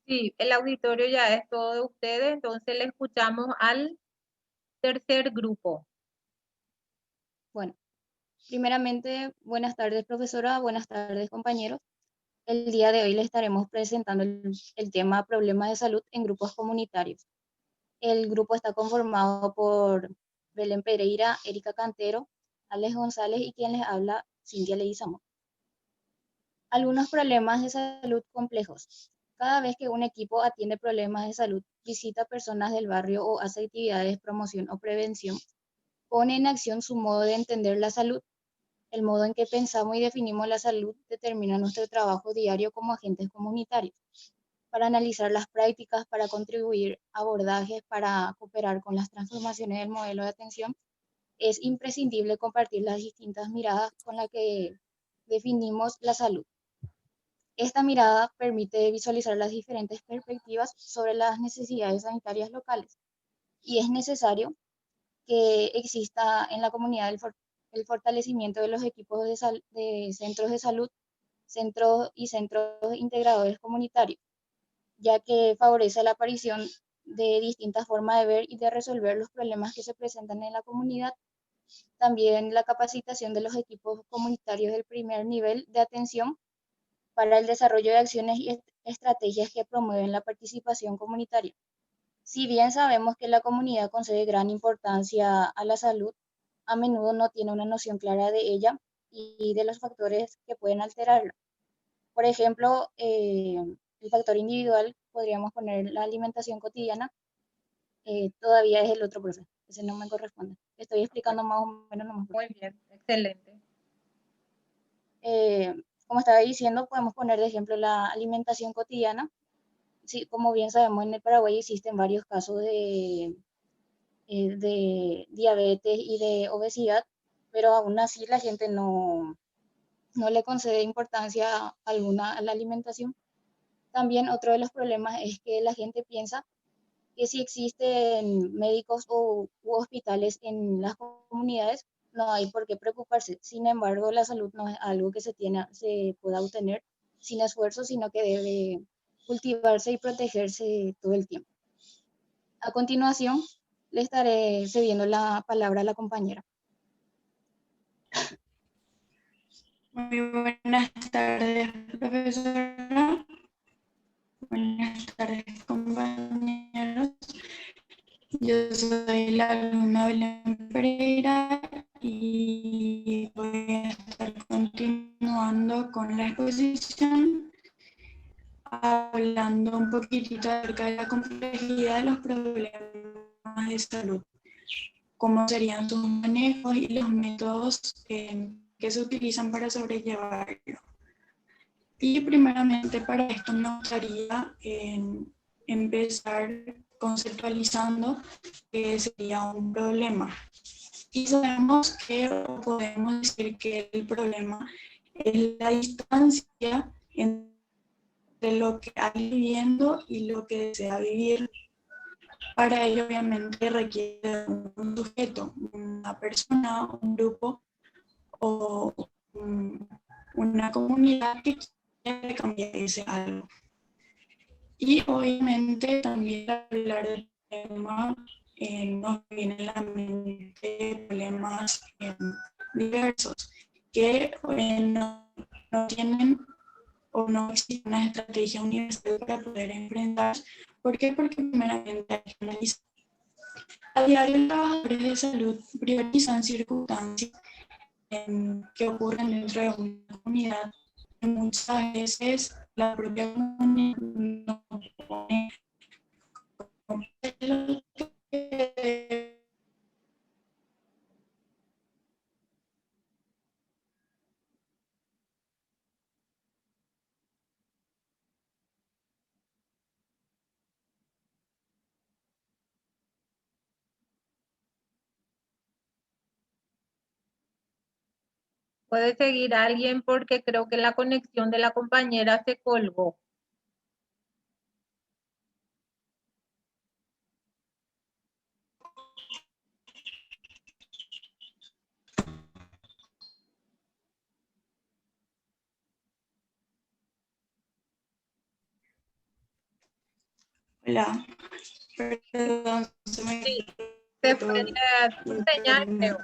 Sí, el auditorio ya es todo de ustedes, entonces le escuchamos al tercer grupo. Bueno, primeramente, buenas tardes, profesora, buenas tardes, compañeros. El día de hoy le estaremos presentando el tema problemas de salud en grupos comunitarios. El grupo está conformado por Belén Pereira, Erika Cantero, Alex González y quien les habla, Cintia Leguizamo. Algunos problemas de salud complejos. Cada vez que un equipo atiende problemas de salud, visita personas del barrio o hace actividades de promoción o prevención, pone en acción su modo de entender la salud. El modo en que pensamos y definimos la salud determina nuestro trabajo diario como agentes comunitarios. Para analizar las prácticas, para contribuir a abordajes, para cooperar con las transformaciones del modelo de atención, es imprescindible compartir las distintas miradas con las que definimos la salud. Esta mirada permite visualizar las diferentes perspectivas sobre las necesidades sanitarias locales y es necesario que exista en la comunidad el fortalecimiento de los equipos de centros de salud, centros y centros integradores comunitarios, ya que favorece la aparición de distintas formas de ver y de resolver los problemas que se presentan en la comunidad. También la capacitación de los equipos comunitarios del primer nivel de atención para el desarrollo de acciones y estrategias que promueven la participación comunitaria. Si bien sabemos que la comunidad concede gran importancia a la salud, a menudo no tiene una noción clara de ella y de los factores que pueden alterarla. Por ejemplo, el factor individual, podríamos poner la alimentación cotidiana, todavía es el otro proceso, ese no me corresponde. Estoy explicando más o menos nomás. Muy bien, excelente. Como estaba diciendo, podemos poner de ejemplo la alimentación cotidiana. Sí, como bien sabemos, en el Paraguay existen varios casos de diabetes y de obesidad, pero aún así la gente no le concede importancia alguna a la alimentación. También otro de los problemas es que la gente piensa que si existen médicos u hospitales en las comunidades, no hay por qué preocuparse. Sin embargo, la salud no es algo que se pueda obtener sin esfuerzo, sino que debe cultivarse y protegerse todo el tiempo. A continuación, le estaré cediendo la palabra a la compañera. Muy buenas tardes, profesora. Buenas tardes, compañeros. Yo soy la alumna Belén Pereira y voy a estar continuando con la exposición hablando un poquitito acerca de la complejidad de los problemas de salud, cómo serían sus manejos y los métodos que se utilizan para sobrellevarlo. Y primeramente para esto me gustaría empezar conceptualizando qué sería un problema. Y sabemos que podemos decir que el problema es la distancia entre lo que hay viviendo y lo que desea vivir. Para ello obviamente requiere un sujeto, una persona, un grupo o una comunidad que quiere cambiar ese algo. Y obviamente también al hablar del tema nos vienen a la mente problemas diversos que no tienen o no existe una estrategia universal para poder enfrentar. ¿Por qué? Porque primeramente hay que analizar. A diario, los trabajadores de salud priorizan circunstancias que ocurren dentro de una comunidad. Muchas veces la propia comunidad no pone lo que Puede seguir alguien porque creo que la conexión de la compañera se colgó. Hola, perdón, se me Sí, se cortó fue tu el señal, internet. creo.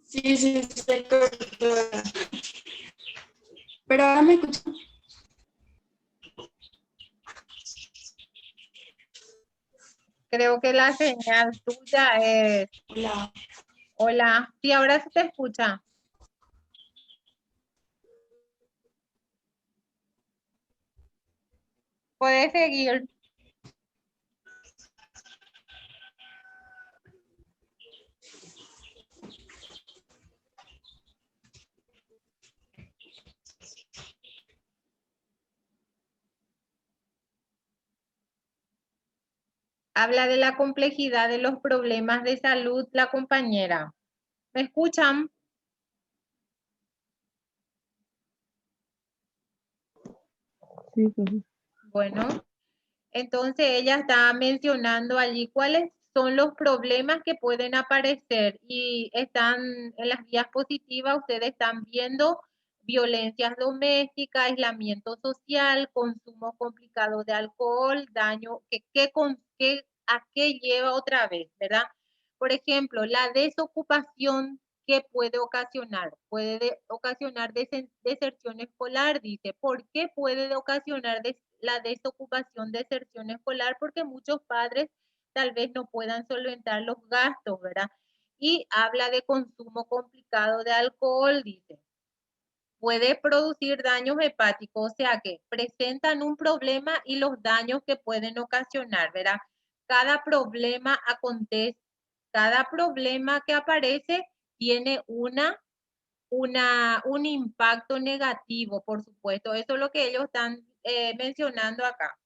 Sí, sí, se cortó. Pero ahora me escuchan. Creo que la señal tuya es... Hola. Hola, sí, ahora se te escucha. Puedes seguir. Habla de la complejidad de los problemas de salud la compañera. ¿Me escuchan? Sí, sí. Bueno, entonces ella está mencionando allí cuáles son los problemas que pueden aparecer y están en las diapositivas, ustedes están viendo violencias domésticas, aislamiento social, consumo complicado de alcohol, daño, ¿a qué lleva otra vez, verdad? Por ejemplo, la desocupación que puede ocasionar. Ocasionar deserción escolar, dice. ¿Por qué puede ocasionar la desocupación, deserción escolar? Porque muchos padres tal vez no puedan solventar los gastos, ¿verdad? Y habla de consumo complicado de alcohol, dice. Puede producir daños hepáticos, o sea que presentan un problema y los daños que pueden ocasionar, ¿verdad? Cada problema acontece, cada problema que aparece tiene un impacto negativo, por supuesto. Eso es lo que ellos están mencionando acá.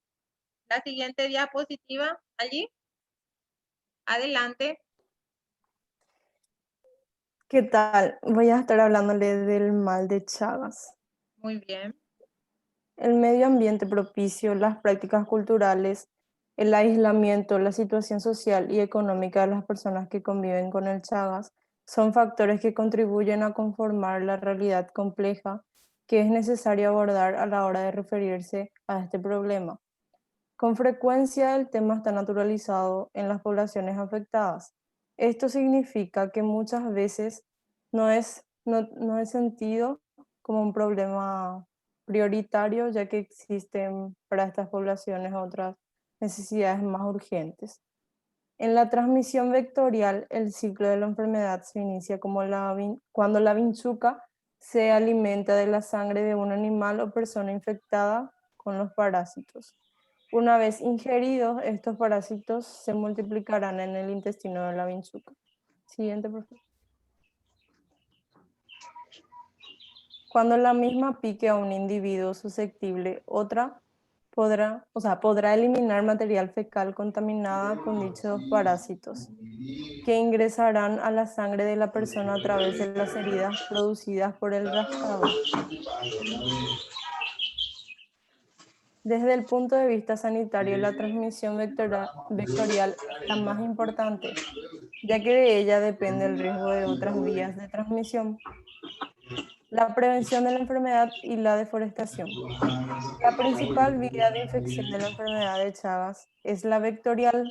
La siguiente diapositiva, allí. Adelante. ¿Qué tal? Voy a estar hablándole del mal de Chagas. Muy bien. El medio ambiente propicio, las prácticas culturales, el aislamiento, la situación social y económica de las personas que conviven con el Chagas son factores que contribuyen a conformar la realidad compleja que es necesario abordar a la hora de referirse a este problema. Con frecuencia el tema está naturalizado en las poblaciones afectadas. Esto significa que muchas veces no es sentido como un problema prioritario, ya que existen para estas poblaciones otras necesidades más urgentes. En la transmisión vectorial, el ciclo de la enfermedad se inicia cuando la vinchuca se alimenta de la sangre de un animal o persona infectada con los parásitos. Una vez ingeridos, estos parásitos se multiplicarán en el intestino de la vinchuca. Siguiente, por favor. Cuando la misma pique a un individuo susceptible, otra podrá eliminar material fecal contaminada con dichos parásitos, que ingresarán a la sangre de la persona a través de las heridas producidas por el rascado. Desde el punto de vista sanitario, la transmisión vectorial es la más importante, ya que de ella depende el riesgo de otras vías de transmisión, la prevención de la enfermedad y la deforestación. La principal vía de infección de la enfermedad de Chagas es la vectorial,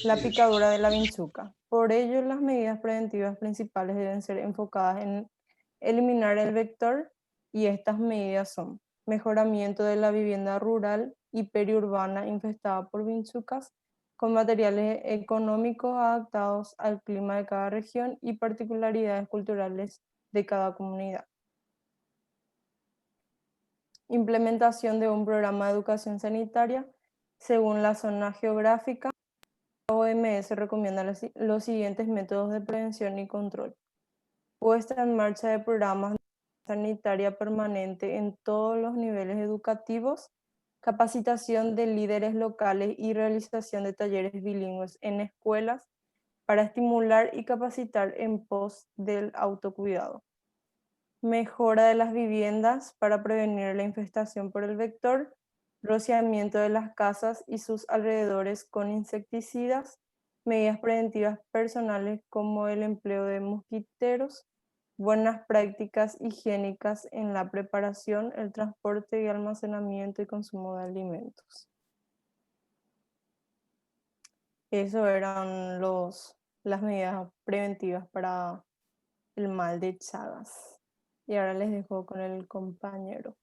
la picadura de la vinchuca. Por ello, las medidas preventivas principales deben ser enfocadas en eliminar el vector, y estas medidas son mejoramiento de la vivienda rural y periurbana infestada por vinchucas, con materiales económicos adaptados al clima de cada región y particularidades culturales de cada comunidad. Implementación de un programa de educación sanitaria según la zona geográfica. La OMS recomienda los siguientes métodos de prevención y control. Puesta en marcha de programas de sanitaria permanente en todos los niveles educativos, capacitación de líderes locales y realización de talleres bilingües en escuelas para estimular y capacitar en pos del autocuidado. Mejora de las viviendas para prevenir la infestación por el vector rociamiento de las casas y sus alrededores con insecticidas, medidas preventivas personales como el empleo de mosquiteros, buenas prácticas higiénicas en la preparación, el transporte y almacenamiento y consumo de alimentos. Eso eran las medidas preventivas para el mal de Chagas. Y ahora les dejo con el compañero.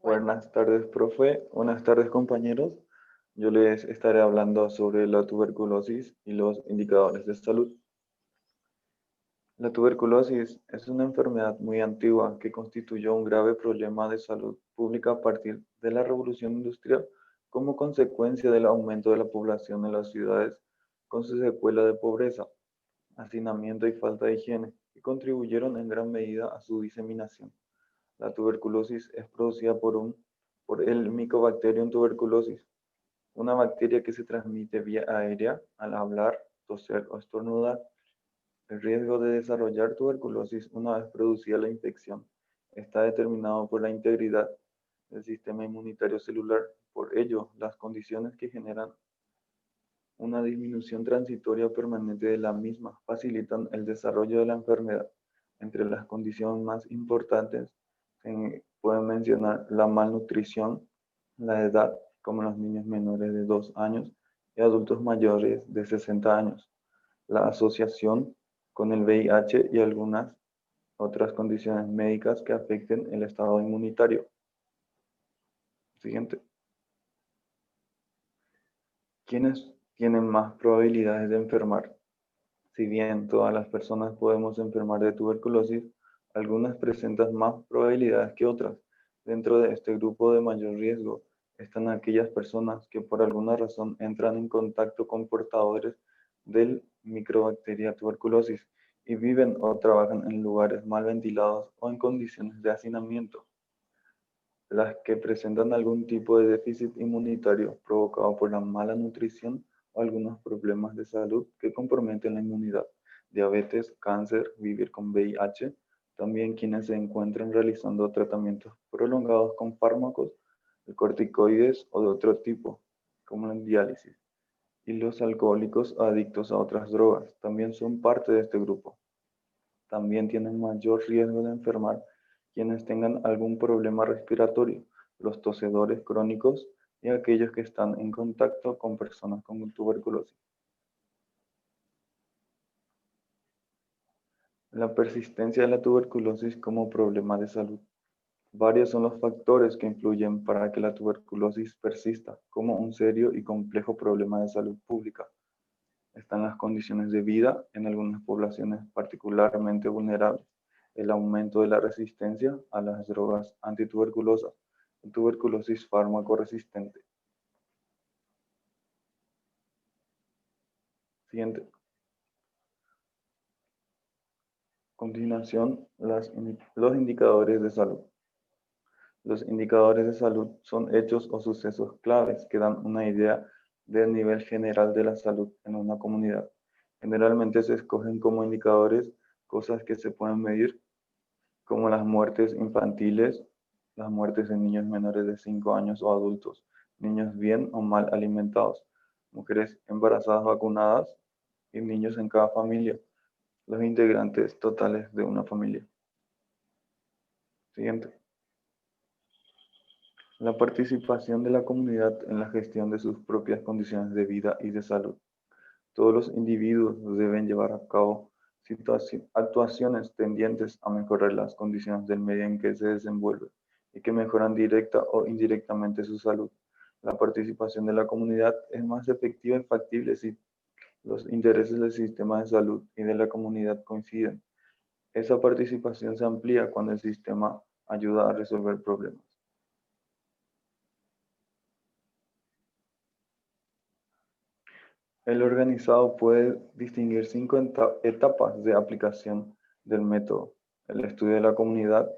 Buenas tardes, profe. Buenas tardes, compañeros. Yo les estaré hablando sobre la tuberculosis y los indicadores de salud. La tuberculosis es una enfermedad muy antigua que constituyó un grave problema de salud pública a partir de la revolución industrial como consecuencia del aumento de la población en las ciudades con su secuela de pobreza, hacinamiento y falta de higiene, que contribuyeron en gran medida a su diseminación. La tuberculosis es producida por el Mycobacterium tuberculosis, una bacteria que se transmite vía aérea al hablar, toser o estornudar. El riesgo de desarrollar tuberculosis una vez producida la infección está determinado por la integridad del sistema inmunitario celular. Por ello, las condiciones que generan una disminución transitoria o permanente de la misma facilitan el desarrollo de la enfermedad. Entre las condiciones más importantes se pueden mencionar la malnutrición, la edad, como los niños menores de 2 años y adultos mayores de 60 años, la asociación con el VIH y algunas otras condiciones médicas que afecten el estado inmunitario. Siguiente. ¿Quiénes tienen más probabilidades de enfermar? Si bien todas las personas podemos enfermar de tuberculosis, algunas presentan más probabilidades que otras. Dentro de este grupo de mayor riesgo están aquellas personas que por alguna razón entran en contacto con portadores del microbacteria tuberculosis y viven o trabajan en lugares mal ventilados o en condiciones de hacinamiento. Las que presentan algún tipo de déficit inmunitario provocado por la mala nutrición o algunos problemas de salud que comprometen la inmunidad, diabetes, cáncer, vivir con VIH, también quienes se encuentran realizando tratamientos prolongados con fármacos, de corticoides o de otro tipo, como la diálisis, y los alcohólicos adictos a otras drogas también son parte de este grupo. También tienen mayor riesgo de enfermar quienes tengan algún problema respiratorio, los tosedores crónicos y aquellos que están en contacto con personas con tuberculosis. La persistencia de la tuberculosis como problema de salud. Varios son los factores que influyen para que la tuberculosis persista como un serio y complejo problema de salud pública. Están las condiciones de vida en algunas poblaciones particularmente vulnerables, el aumento de la resistencia a las drogas antituberculosas, tuberculosis fármaco resistente. Siguiente. Continuación, los indicadores de salud. Los indicadores de salud son hechos o sucesos claves que dan una idea del nivel general de la salud en una comunidad. Generalmente se escogen como indicadores cosas que se pueden medir, como las muertes infantiles, las muertes en niños menores de 5 años o adultos, niños bien o mal alimentados, mujeres embarazadas vacunadas y niños en cada familia, los integrantes totales de una familia. Siguiente. La participación de la comunidad en la gestión de sus propias condiciones de vida y de salud. Todos los individuos deben llevar a cabo actuaciones tendientes a mejorar las condiciones del medio en que se desenvuelve y que mejoran directa o indirectamente su salud. La participación de la comunidad es más efectiva y factible si los intereses del sistema de salud y de la comunidad coinciden. Esa participación se amplía cuando el sistema ayuda a resolver problemas. El organizado puede distinguir 5 etapas de aplicación del método: el estudio de la comunidad,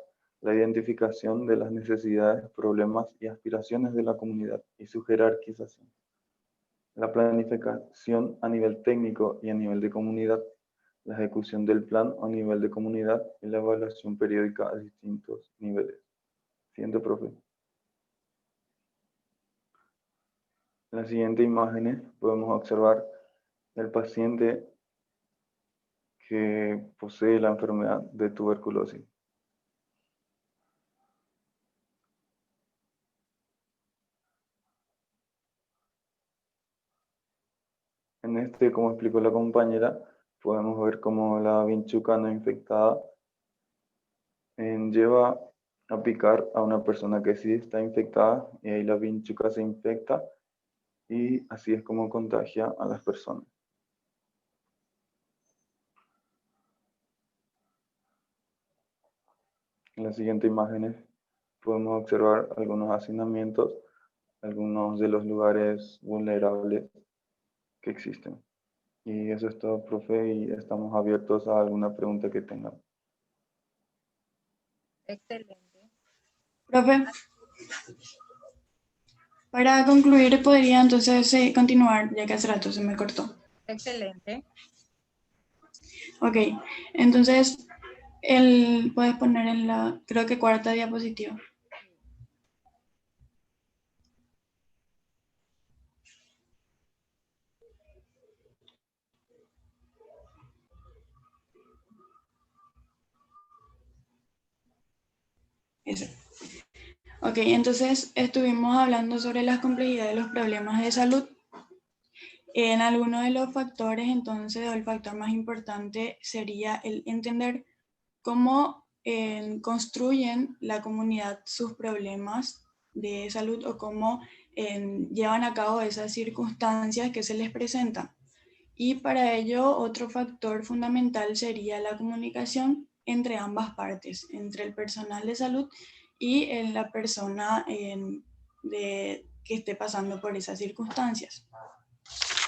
la identificación de las necesidades, problemas y aspiraciones de la comunidad y su jerarquización, la planificación a nivel técnico y a nivel de comunidad, la ejecución del plan a nivel de comunidad y la evaluación periódica a distintos niveles. Siguiente, profe. En las siguientes imágenes podemos observar el paciente que posee la enfermedad de tuberculosis. En este, como explicó la compañera, podemos ver cómo la vinchuca no infectada lleva a picar a una persona que sí está infectada y ahí la vinchuca se infecta y así es como contagia a las personas. En las siguientes imágenes podemos observar algunos hacinamientos, algunos de los lugares vulnerables que existen. Y eso es todo, profe, y estamos abiertos a alguna pregunta que tengan. Excelente. Profe, para concluir, podría entonces continuar, ya que hace rato se me cortó. Excelente. Ok, entonces, puedes poner en la, creo que cuarta diapositiva. Ese. Ok, entonces estuvimos hablando sobre las complejidades de los problemas de salud. En algunos de los factores, entonces, el factor más importante sería el entender cómo construyen la comunidad sus problemas de salud o cómo llevan a cabo esas circunstancias que se les presentan. Y para ello, otro factor fundamental sería la comunicación entre ambas partes, entre el personal de salud y la persona que esté pasando por esas circunstancias.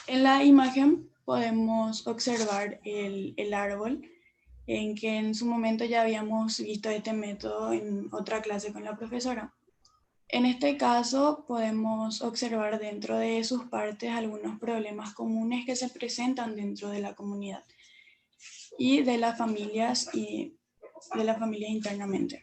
En la imagen podemos observar el árbol, en que en su momento ya habíamos visto este método en otra clase con la profesora. En este caso podemos observar dentro de sus partes algunos problemas comunes que se presentan dentro de la comunidad y de las familias internamente.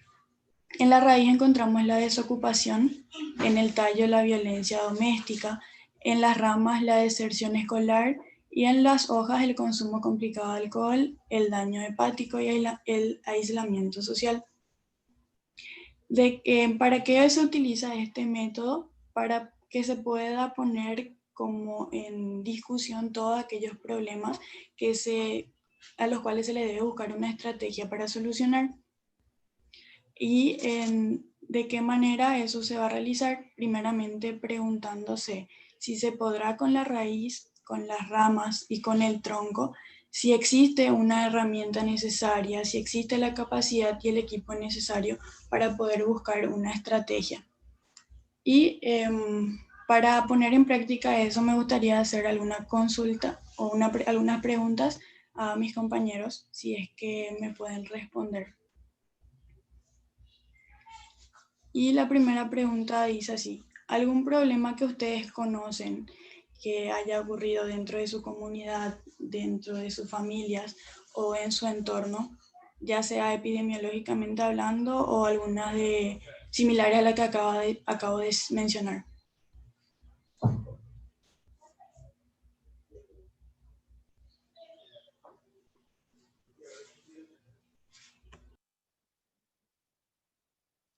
En la raíz encontramos la desocupación, en el tallo la violencia doméstica, en las ramas la deserción escolar y en las hojas el consumo complicado de alcohol, el daño hepático y el aislamiento social. ¿Para qué se utiliza este método? Para que se pueda poner como en discusión todos aquellos problemas a los cuales se le debe buscar una estrategia para solucionar. Y de qué manera eso se va a realizar, primeramente preguntándose si se podrá con la raíz, con las ramas y con el tronco, si existe una herramienta necesaria, si existe la capacidad y el equipo necesario para poder buscar una estrategia. Y para poner en práctica eso me gustaría hacer alguna consulta o algunas preguntas a mis compañeros, si es que me pueden responder. Y la primera pregunta dice así: ¿algún problema que ustedes conocen que haya ocurrido dentro de su comunidad, dentro de sus familias o en su entorno, ya sea epidemiológicamente hablando o alguna similar a la que acabo de mencionar?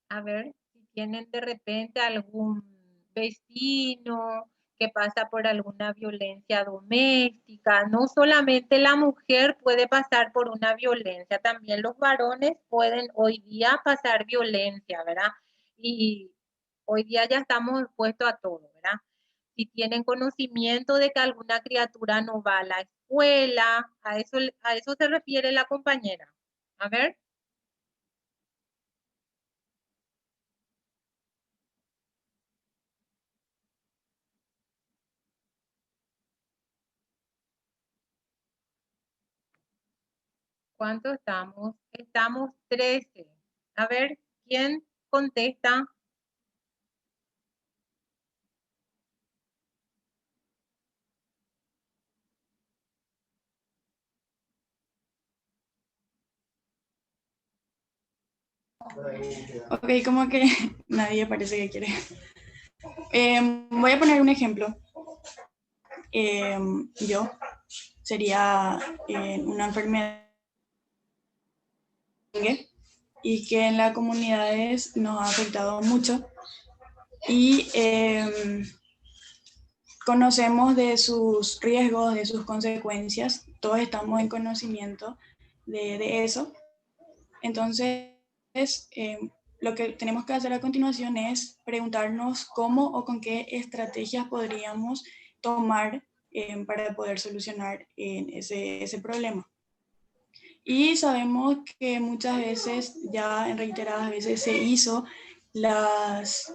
A ver si tienen de repente algún vecino que pasa por alguna violencia doméstica. No solamente la mujer puede pasar por una violencia, también los varones pueden hoy día pasar violencia, ¿verdad? Y hoy día ya estamos expuestos a todo, ¿verdad? Si tienen conocimiento de que alguna criatura no va a la escuela, a eso se refiere la compañera. A ver. ¿Cuánto estamos? Estamos 13. A ver, ¿quién contesta? Ok, como que nadie parece que quiere. Voy a poner un ejemplo. yo, sería una enfermedad y que en las comunidades nos ha afectado mucho. Y conocemos de sus riesgos, de sus consecuencias, todos estamos en conocimiento de eso. Entonces, lo que tenemos que hacer a continuación es preguntarnos cómo o con qué estrategias podríamos tomar para poder solucionar ese problema. Y sabemos que muchas veces, ya en reiteradas veces, se hizo las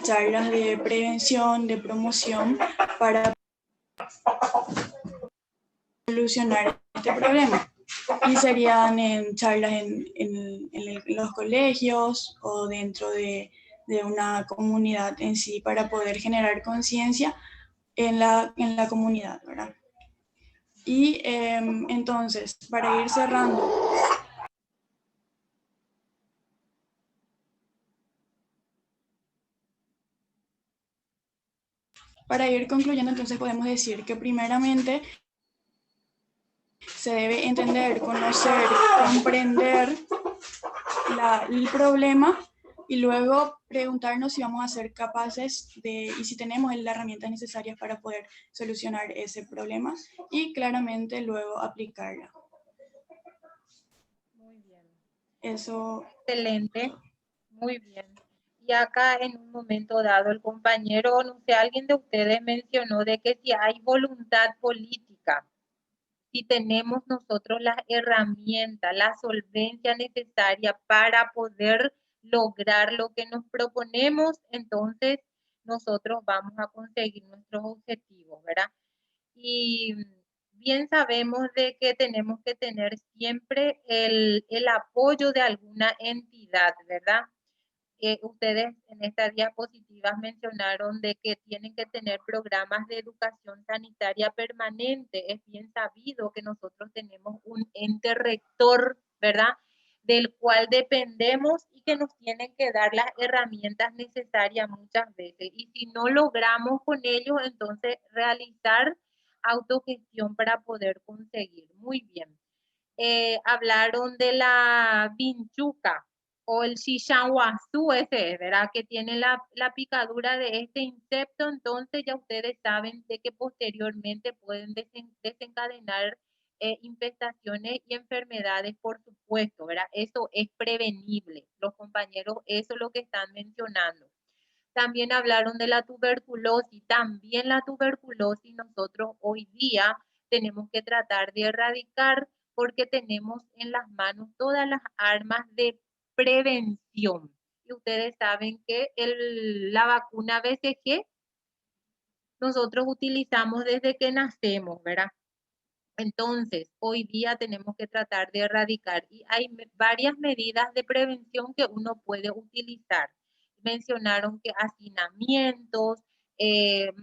charlas de prevención, de promoción, para solucionar este problema. Y serían en charlas en los colegios o dentro de una comunidad en sí, para poder generar conciencia en la comunidad, ¿verdad? Y entonces, para ir cerrando, para ir concluyendo, entonces podemos decir que primeramente se debe entender, conocer, comprender el problema y luego preguntarnos si vamos a ser capaces y si tenemos las herramientas necesarias para poder solucionar ese problema y claramente luego aplicarla. Muy bien. Eso. Excelente. Muy bien. Y acá en un momento dado el compañero, no sé, alguien de ustedes mencionó de que si hay voluntad política, si tenemos nosotros las herramientas, la solvencia necesaria para poder lograr lo que nos proponemos, entonces nosotros vamos a conseguir nuestros objetivos, ¿verdad? Y bien sabemos de que tenemos que tener siempre el apoyo de alguna entidad, ¿verdad? Ustedes en estas diapositivas mencionaron de que tienen que tener programas de educación sanitaria permanente. Es bien sabido que nosotros tenemos un ente rector, ¿verdad?, del cual dependemos y que nos tienen que dar las herramientas necesarias muchas veces. Y si no logramos con ellos, entonces realizar autogestión para poder conseguir. Muy bien. Hablaron de la vinchuca o el Shishawasu ese, ¿verdad? Que tiene la picadura de este insecto, entonces ya ustedes saben de que posteriormente pueden desencadenar infestaciones y enfermedades, por supuesto, ¿verdad? Eso es prevenible. Los compañeros, eso es lo que están mencionando. También hablaron de la tuberculosis. También la tuberculosis nosotros hoy día tenemos que tratar de erradicar porque tenemos en las manos todas las armas de prevención. Y ustedes saben que la vacuna BCG nosotros utilizamos desde que nacemos, ¿verdad? Entonces, hoy día tenemos que tratar de erradicar y hay varias medidas de prevención que uno puede utilizar. Mencionaron que hacinamientos,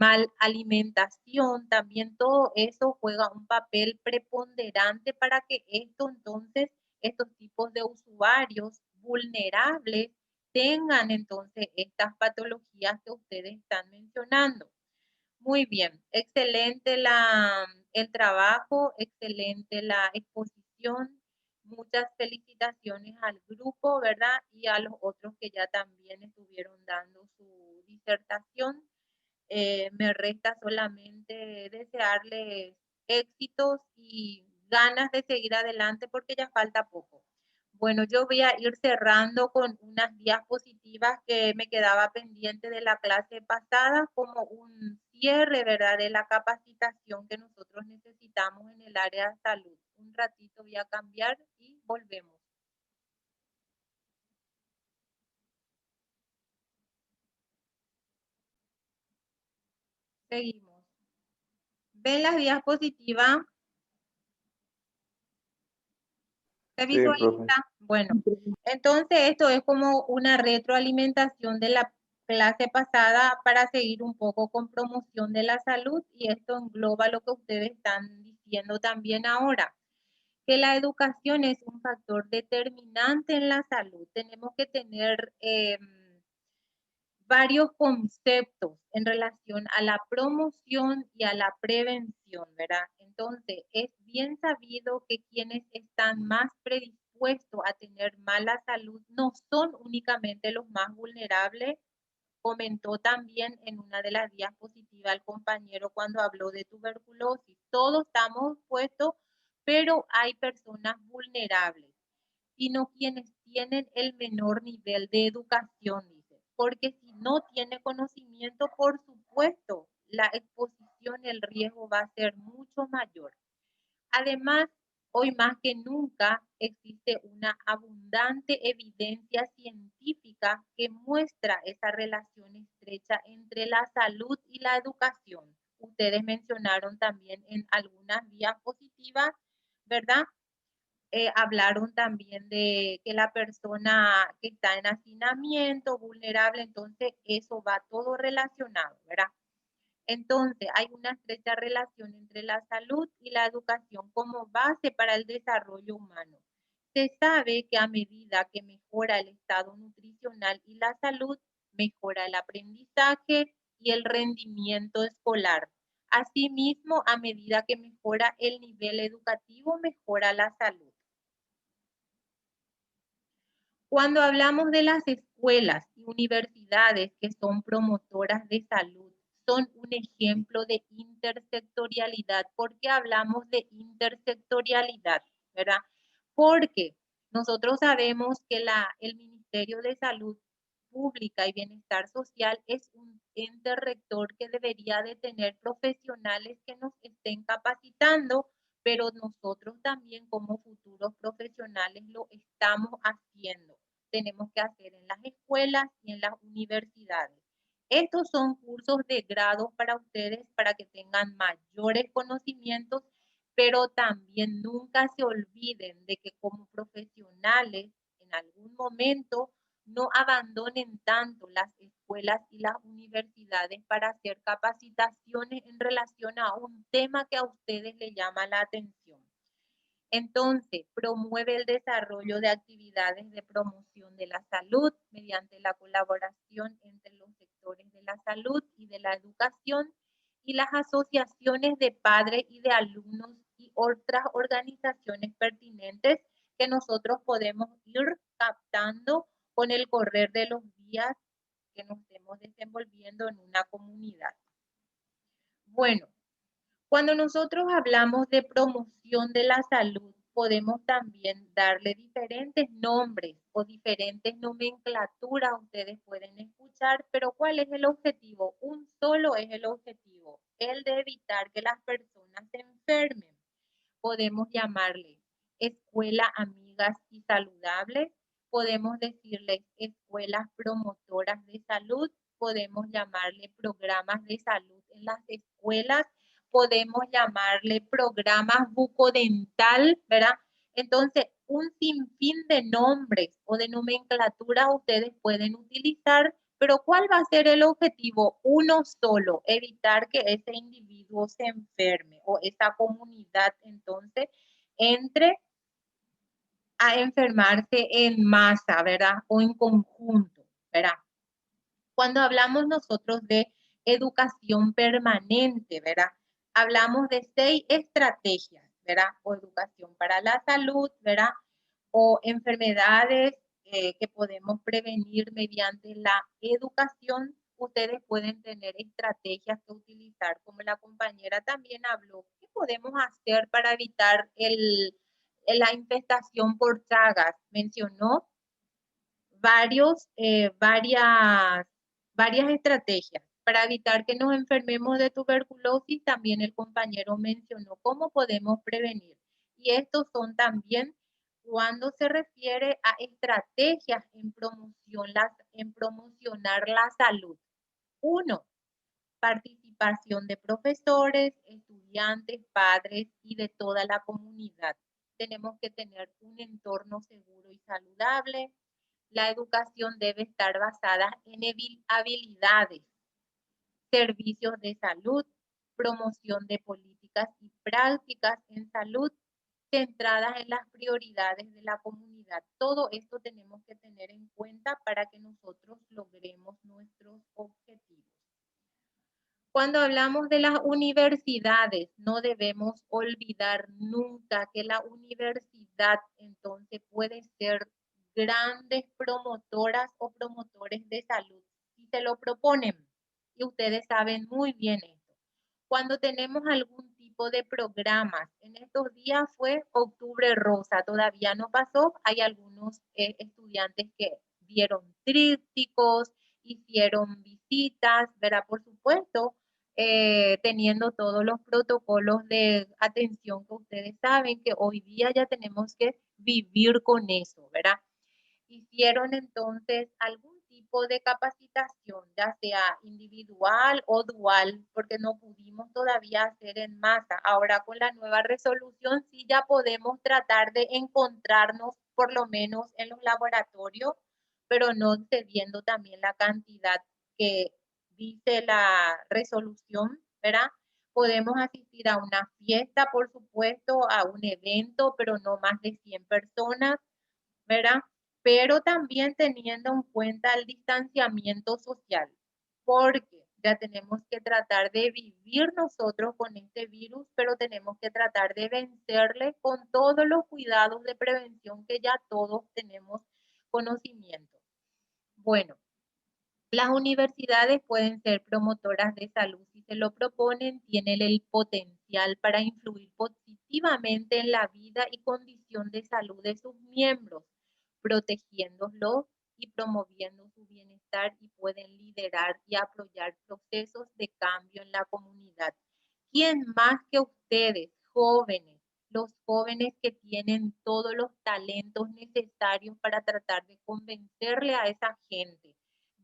mal alimentación, también todo eso juega un papel preponderante para que entonces, estos tipos de usuarios vulnerables tengan entonces estas patologías que ustedes están mencionando. Muy bien, excelente el trabajo, excelente la exposición. Muchas felicitaciones al grupo, ¿verdad? Y a los otros que ya también estuvieron dando su disertación. Me resta solamente desearles éxitos y ganas de seguir adelante porque ya falta poco. Bueno, yo voy a ir cerrando con unas diapositivas que me quedaba pendiente de la clase pasada como un cierre, ¿verdad?, de la capacitación que nosotros necesitamos en el área de salud. Un ratito voy a cambiar y volvemos. Seguimos. ¿Ven las diapositivas? ¿Se visualiza? Bueno, entonces esto es como una retroalimentación de la clase pasada para seguir un poco con promoción de la salud y esto engloba lo que ustedes están diciendo también ahora, que la educación es un factor determinante en la salud. Tenemos que tener varios conceptos en relación a la promoción y a la prevención, ¿verdad? Entonces, es bien sabido que quienes están más predispuestos a tener mala salud no son únicamente los más vulnerables. Comentó también en una de las diapositivas el compañero cuando habló de tuberculosis. Todos estamos expuestos, pero hay personas vulnerables, sino quienes tienen el menor nivel de educación, dice. Porque si no tiene conocimiento, por supuesto, la exposición, el riesgo va a ser mucho mayor. Además, hoy más que nunca existe una abundante evidencia científica que muestra esa relación estrecha entre la salud y la educación. Ustedes mencionaron también en algunas diapositivas, ¿verdad? Hablaron también de que la persona que está en hacinamiento, vulnerable, entonces eso va todo relacionado, ¿verdad? Entonces, hay una estrecha relación entre la salud y la educación como base para el desarrollo humano. Se sabe que a medida que mejora el estado nutricional y la salud, mejora el aprendizaje y el rendimiento escolar. Asimismo, a medida que mejora el nivel educativo, mejora la salud. Cuando hablamos de las escuelas y universidades que son promotoras de salud, son un ejemplo de intersectorialidad. ¿Por qué hablamos de intersectorialidad? ¿Verdad? Porque nosotros sabemos que el Ministerio de Salud Pública y Bienestar Social es un ente rector que debería de tener profesionales que nos estén capacitando, pero nosotros también como futuros profesionales lo estamos haciendo. Tenemos que hacer en las escuelas y en las universidades. Estos son cursos de grado para ustedes para que tengan mayores conocimientos, pero también nunca se olviden de que como profesionales en algún momento no abandonen tanto las escuelas y las universidades para hacer capacitaciones en relación a un tema que a ustedes les llama la atención. Entonces, promueve el desarrollo de actividades de promoción de la salud mediante la colaboración entre los sectores de la salud y de la educación y las asociaciones de padres y de alumnos y otras organizaciones pertinentes que nosotros podemos ir captando con el correr de los días que nos estemos desenvolviendo en una comunidad. Bueno, cuando nosotros hablamos de promoción de la salud, podemos también darle diferentes nombres o diferentes nomenclaturas, ustedes pueden escuchar, pero ¿cuál es el objetivo? Un solo es el objetivo, el de evitar que las personas se enfermen. Podemos llamarle escuela amigas y saludables, podemos decirles escuelas promotoras de salud, podemos llamarle programas de salud en las escuelas, podemos llamarle programas bucodental, ¿verdad? Entonces, un sinfín de nombres o de nomenclaturas ustedes pueden utilizar, pero ¿cuál va a ser el objetivo? Uno solo, evitar que ese individuo se enferme o esa comunidad entonces entre a enfermarse en masa, ¿verdad? O en conjunto, ¿verdad? Cuando hablamos nosotros de educación permanente, ¿verdad? Hablamos de 6 estrategias, ¿verdad? O educación para la salud, ¿verdad? O enfermedades que podemos prevenir mediante la educación. Ustedes pueden tener estrategias que utilizar, como la compañera también habló. ¿Qué podemos hacer para evitar la infestación por chagas? Mencionó varias estrategias para evitar que nos enfermemos de tuberculosis. También el compañero mencionó cómo podemos prevenir. Y estos son también cuando se refiere a estrategias en promocionar la salud. 1. Participación de profesores, estudiantes, padres y de toda la comunidad. Tenemos que tener un entorno seguro y saludable. La educación debe estar basada en habilidades, servicios de salud, promoción de políticas y prácticas en salud centradas en las prioridades de la comunidad. comunidad. Todo esto tenemos que tener en cuenta para que nosotros logremos nuestros objetivos. Cuando hablamos de las universidades, no debemos olvidar nunca que la universidad entonces puede ser grandes promotoras o promotores de salud si se lo proponen. Y ustedes saben muy bien esto. Cuando tenemos algún tipo de programas, en estos días fue Octubre Rosa, todavía no pasó, hay algunos estudiantes que vieron trípticos, hicieron visitas, ¿verdad? Por supuesto, teniendo todos los protocolos de atención que ustedes saben que hoy día ya tenemos que vivir con eso, ¿verdad? Hicieron entonces algún tipo de capacitación, ya sea individual o dual, porque no pudimos todavía hacer en masa. Ahora con la nueva resolución sí ya podemos tratar de encontrarnos por lo menos en los laboratorios, pero no excediendo también la cantidad que dice la resolución, ¿verdad? Podemos asistir a una fiesta, por supuesto, a un evento, pero no más de 100 personas, ¿verdad? Pero también teniendo en cuenta el distanciamiento social, porque ya tenemos que tratar de vivir nosotros con este virus, pero tenemos que tratar de vencerle con todos los cuidados de prevención que ya todos tenemos conocimiento. Bueno, las universidades pueden ser promotoras de salud si se lo proponen, tienen el potencial para influir positivamente en la vida y condición de salud de sus miembros, protegiéndolos y promoviendo su bienestar, y pueden liderar y apoyar procesos de cambio en la comunidad. ¿Quién más que ustedes, jóvenes? Los jóvenes que tienen todos los talentos necesarios para tratar de convencerle a esa gente,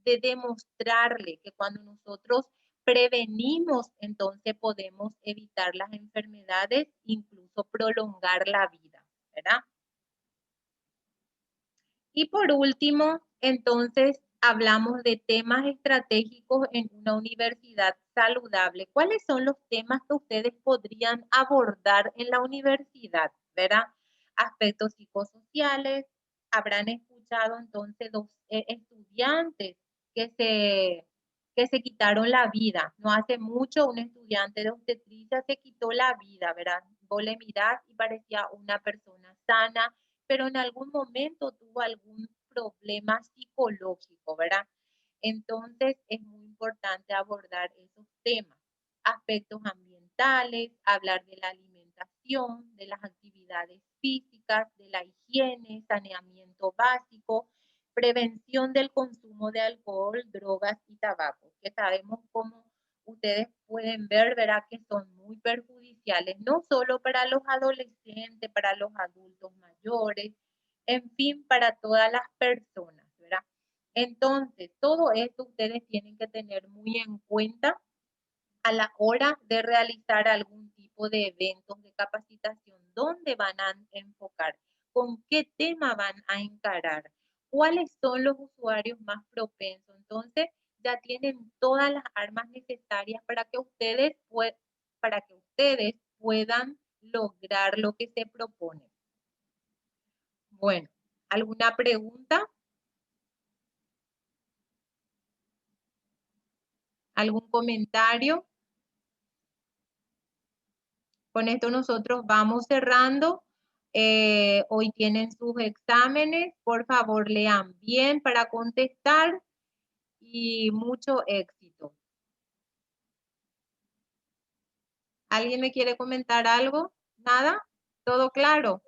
de demostrarle que cuando nosotros prevenimos, entonces podemos evitar las enfermedades, incluso prolongar la vida, ¿verdad? Y por último, entonces, hablamos de temas estratégicos en una universidad saludable. ¿Cuáles son los temas que ustedes podrían abordar en la universidad, verdad? Aspectos psicosociales. Habrán escuchado entonces los estudiantes que se quitaron la vida. No hace mucho un estudiante de obstetricia se quitó la vida, ¿verdad? Vos le mirás y parecía una persona sana, pero en algún momento tuvo algún problema psicológico, ¿verdad? Entonces es muy importante abordar esos temas, aspectos ambientales, hablar de la alimentación, de las actividades físicas, de la higiene, saneamiento básico, prevención del consumo de alcohol, drogas y tabaco, que sabemos cómo ustedes pueden ver, ¿verdad? Que son muy perjudiciales, no solo para los adolescentes, para los adultos mayores, en fin, para todas las personas, ¿verdad? Entonces, todo esto ustedes tienen que tener muy en cuenta a la hora de realizar algún tipo de eventos de capacitación. ¿Dónde van a enfocar? ¿Con qué tema van a encarar? ¿Cuáles son los usuarios más propensos? Entonces, ya tienen todas las armas necesarias para que ustedes puedan lograr lo que se propone. Bueno, ¿alguna pregunta? ¿Algún comentario? Con esto nosotros vamos cerrando. Hoy tienen sus exámenes. Por favor, lean bien para contestar y mucho éxito. ¿Alguien me quiere comentar algo? ¿Nada? ¿Todo claro?